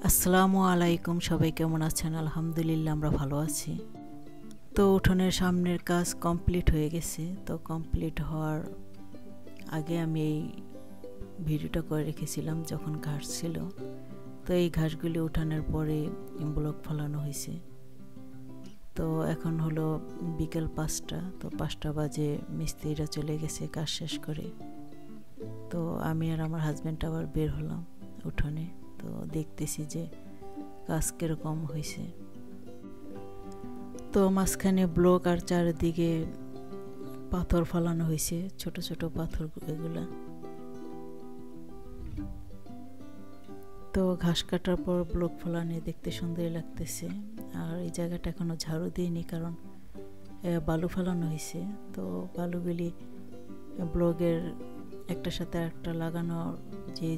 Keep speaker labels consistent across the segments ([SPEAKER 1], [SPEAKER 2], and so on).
[SPEAKER 1] আসসালামু আলাইকুম, সবাই কেমন আছেন? আলহামদুলিল্লাহ আমরা ভালো আছি। তো উঠোনের সামনের কাজ কমপ্লিট হয়ে গেছে। তো কমপ্লিট হওয়ার আগে আমি এই ভিডিওটা করে রেখেছিলাম যখন ঘাস ছিল। তো এই ঘাসগুলি উঠানোর পরে ব্লক ফলানো হয়েছে। তো এখন হলো বিকেল 5টা। তো 5টা বাজে মিস্ত্রিরা চলে গেছে কাজ শেষ করে। তো আমি আর আমার হাজব্যান্ড আবার বের হলাম উঠোনে। তো দেখতেছি যে কাজ কিরকম হয়েছে। তো মাঝখানে ব্লক আর চারিদিকে পাথর ফলানো হয়েছে, ছোট ছোট পাথর এগুলা। তো ঘাস কাটার পর ব্লক ফলানো দেখতে সুন্দর লাগতেছে। আর এই জায়গাটা এখনো ঝাড়ু দিইনি, কারণ বালু ফেলানো হয়েছে। তো বালুগুলি ব্লকের একটার সাথে একটা লাগানোর যে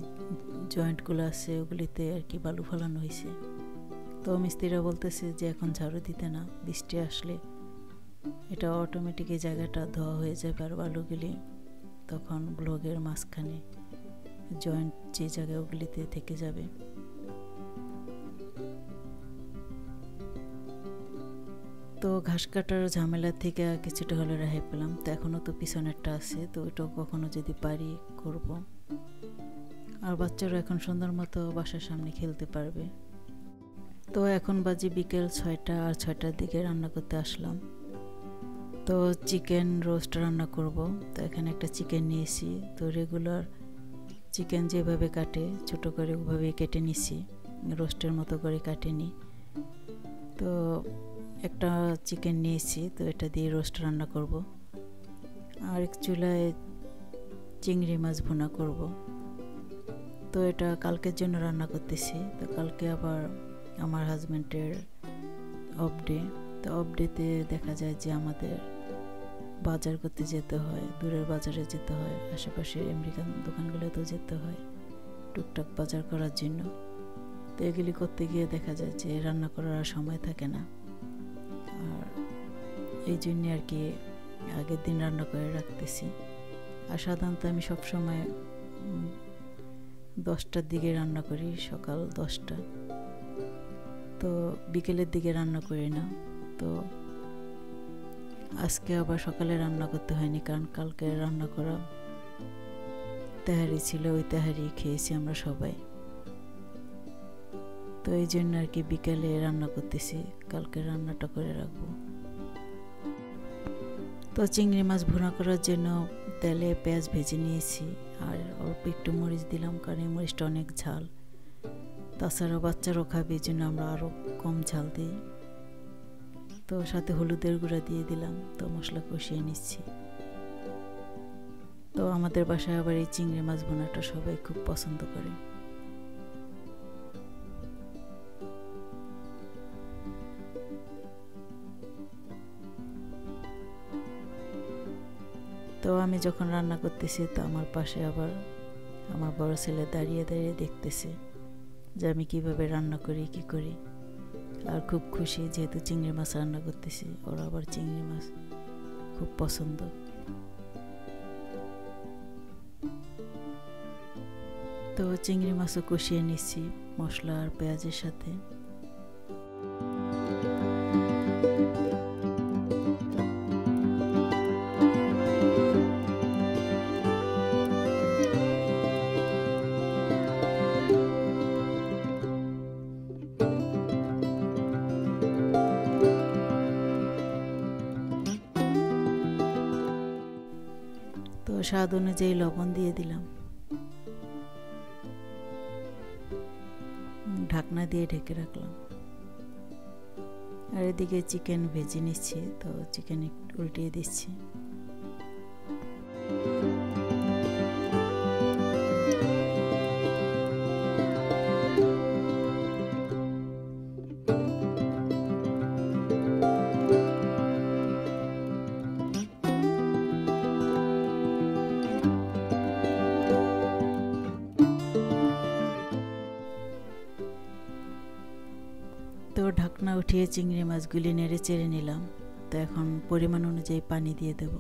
[SPEAKER 1] জয়েন্টগুলো আছে ওগুলিতে আর কি বালু ফেলানো হয়েছে। তো মিস্ত্রিরা বলতেছে যে এখন ঝাড়ু দিতে না, বৃষ্টি আসলে এটা অটোমেটিক এই জায়গাটা ধোয়া হয়ে যাবে আর বালুগুলি তখন ব্লকের মাঝখানে জয়েন্ট যে জায়গায় ওগুলিতে থেকে যাবে। তো ঘাস কাটার ঝামেলা থেকে কিছুটা হলে রেহাই পেলাম। তো এখনও তো পিছনেরটা আছে, তো ওইটাও কখনো যদি পারি করব। আর বাচ্চারা এখন সুন্দর মতো বাসার সামনে খেলতে পারবে। তো এখন বাজে বিকেল 6টা, আর 6টার দিকে রান্না করতে আসলাম। তো চিকেন রোস্ট রান্না করব। তো এখানে একটা চিকেন নিয়েছি। তো রেগুলার চিকেন যেভাবে কাটে ছোট করে ওভাবেই কেটে নিছি, রোস্টের মতো করে কাটেনি। তো একটা চিকেন নিয়েছি, তো এটা দিয়ে রোস্ট রান্না করব। আর এক চুলায় চিংড়ি মাছ ভুনা করব। তো এটা কালকের জন্য রান্না করতেছি। তো কালকে আবার আমার হাজব্যান্ডের অফ ডে। তো অফ ডেতে দেখা যায় যে আমাদের বাজার করতে যেতে হয়, দূরের বাজারে যেতে হয়, আশেপাশে আমেরিকান দোকানগুলোতেও যেতে হয় টুকটাক বাজার করার জন্য। তো এগুলি করতে গিয়ে দেখা যায় যে রান্না করার আর সময় থাকে না। আর এই জন্যে আর কি আগের দিন রান্না করে রাখতেছি। আর সাধারণত আমি সবসময় 10টার দিকে রান্না করি, সকাল 10টা। তো বিকেলের দিকে রান্না করি না। তো আজকে আবার সকালে রান্না করতে হয়নি, কারণ কালকে রান্না করা তেহারি ছিল, ওই তেহারি খেয়েছি আমরা সবাই। তো এই জন্য আর কি বিকেলে রান্না করতেছি, কালকে রান্নাটা করে রাখবো। তো চিংড়ি মাছ ভুনা করার জন্য তেলে পেঁয়াজ ভেজে নিয়েছি, আর অল্প একটু মরিচ দিলাম, কারণ এই মরিচটা অনেক ঝাল। তাছাড়া বাচ্চারাও খাবে, এই জন্য আমরা আরও কম ঝাল দিই। তো সাথে হলুদের গুঁড়া দিয়ে দিলাম। তো মশলা কষিয়ে নিচ্ছি। তো আমাদের বাসায় আবার এই চিংড়ি মাছ ভুনাটা সবাই খুব পছন্দ করে। তো আমি যখন রান্না করতেছি, তো আমার পাশে আবার আমার বড় ছেলে দাঁড়িয়ে দাঁড়িয়ে দেখতেছে যে আমি কিভাবে রান্না করি, কি করি। আর খুব খুশি, যেহেতু চিংড়ি মাছ রান্না করতেছি, ওরা আবার চিংড়ি মাছ খুব পছন্দ। তো চিংড়ি মাছও কষিয়ে নিচ্ছি মশলা আর পেঁয়াজের সাথে। তো স্বাদ অনুযায়ী লবণ দিয়ে দিলাম, ঢাকনা দিয়ে ঢেকে রাখলাম। আর এদিকে চিকেন ভেজে নিচ্ছি। তো চিকেন একটু উল্টিয়ে দিচ্ছি। তো ঢাকনা উঠিয়ে চিংড়ি মাছগুলি নেড়ে চেড়ে নিলাম। তো এখন পরিমাণ অনুযায়ী পানি দিয়ে দেব।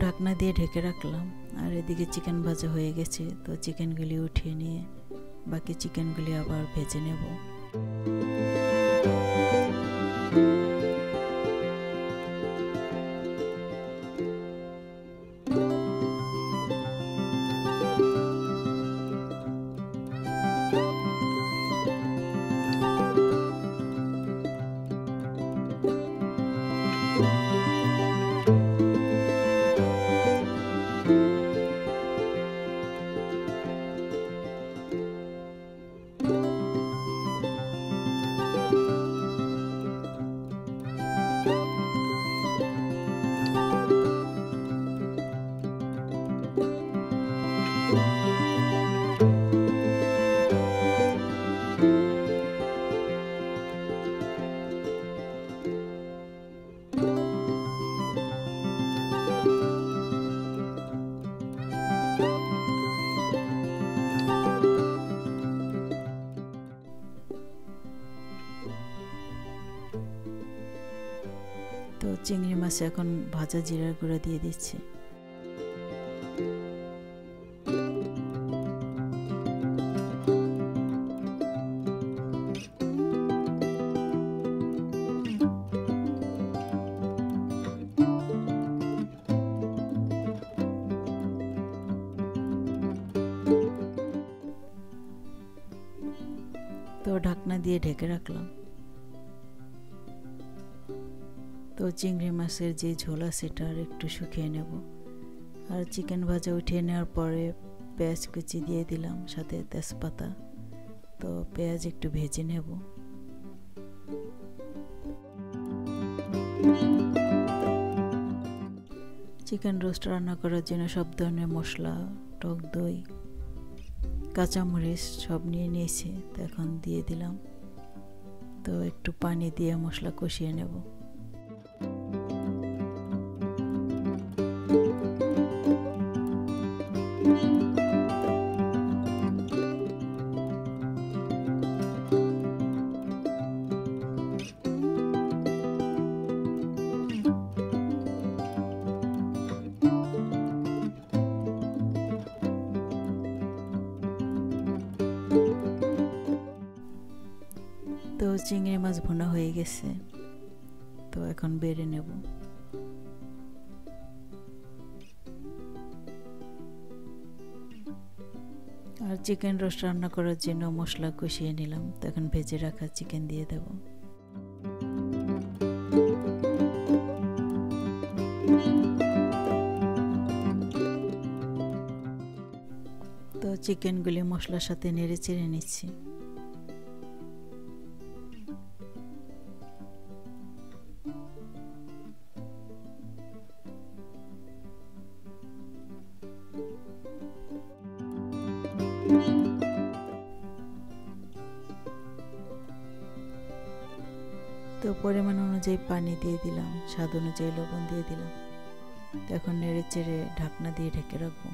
[SPEAKER 1] ঢাকনা দিয়ে ঢেকে রাখলাম। আর এদিকে চিকেন ভাজা হয়ে গেছে, তো চিকেনগুলি উঠিয়ে নিয়ে বাকি চিকেনগুলি আবার ভেজে নেব। তো চিংড়ি মাছে এখন ভাজা জিরার গুঁড়া দিয়ে দিচ্ছি। তো ঢাকনা দিয়ে ঢেকে রাখলাম। তো চিংড়ি মাছের যে ঝোল আছে সেটা আর একটু শুকিয়ে নেব। আর চিকেন ভাজা উঠিয়ে নেওয়ার পরে পেঁয়াজ কুচি দিয়ে দিলাম, সাথে তেজপাতা। তো পেঁয়াজ একটু ভেজে নেব। চিকেন রোস্ট রান্না করার জন্য সব ধরনের মশলা, টক দই, কাঁচামরিচ সব নিয়ে নিয়েছি। তো এখন দিয়ে দিলাম। তো একটু পানি দিয়ে মশলা কষিয়ে নেব। তো চিংড়ি মাছ ভুনা হয়ে গেছে, তো এখন বেড়ে নেব। আর চিকেন রোস্ট রান্না করার জন্য মশলা কষিয়ে নিলাম। তো এখন ভেজে রাখা চিকেন দিয়ে দেব। তো চিকেনগুলি মশলার সাথে নেড়ে চেড়ে নিচ্ছি। তো পরিমাণ অনুযায়ী পানি দিয়ে দিলাম, স্বাদ অনুযায়ী লবণ দিয়ে দিলাম। তো এখন নেড়ে চেড়ে ঢাকনা দিয়ে ঢেকে রাখবো।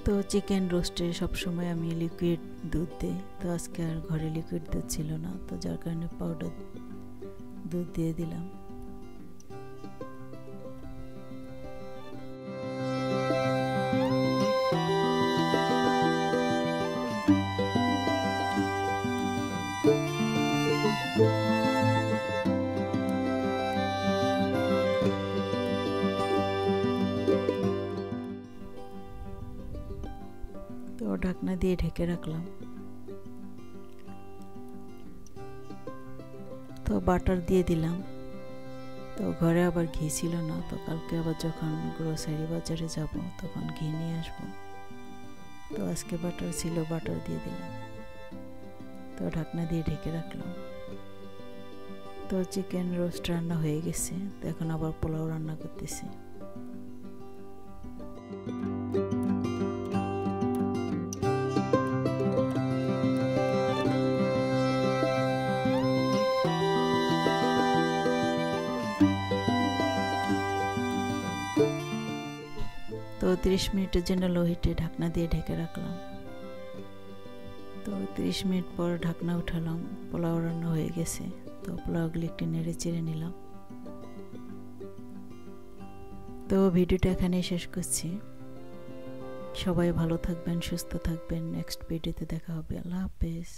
[SPEAKER 1] তো চিকেন রোস্টে সবসময় আমি লিকুইড দুধ দিই। তো আজকে আর ঘরে লিকুইড দুধ ছিল না, তো যার কারণে পাউডার দুধ দিয়ে দিলাম। তো ঢাকনা দিয়ে ঢেকে রাখলাম। তো বাটার দিয়ে দিলাম। তো ঘরে আবার ঘি ছিল না, তো কালকে আবার যখন গ্রোসারি বাজারে যাব তখন ঘি নিয়ে আসব। তো আজকে বাটার ছিল, বাটার দিয়ে দিলাম। তো ঢাকনা দিয়ে ঢেকে রাখলাম। তো চিকেন রোস্ট রান্না হয়ে গেছে। তো এখন আবার পোলাও রান্না করতেছি। 30 মিনিটের জন্য লো হিটে ঢাকনা দিয়ে ঢেকে রাখলাম। তো 30 মিনিট পর ঢাকনা উঠালাম, পোলাও রান্না হয়ে গেছে। তো পোলাওগুলি একটু নেড়ে চেড়ে নিলাম। তো ভিডিওটা এখানেই শেষ করছি। সবাই ভালো থাকবেন, সুস্থ থাকবেন। নেক্সট ভিডিওতে দেখা হবে। আল্লাহ হাফেজ।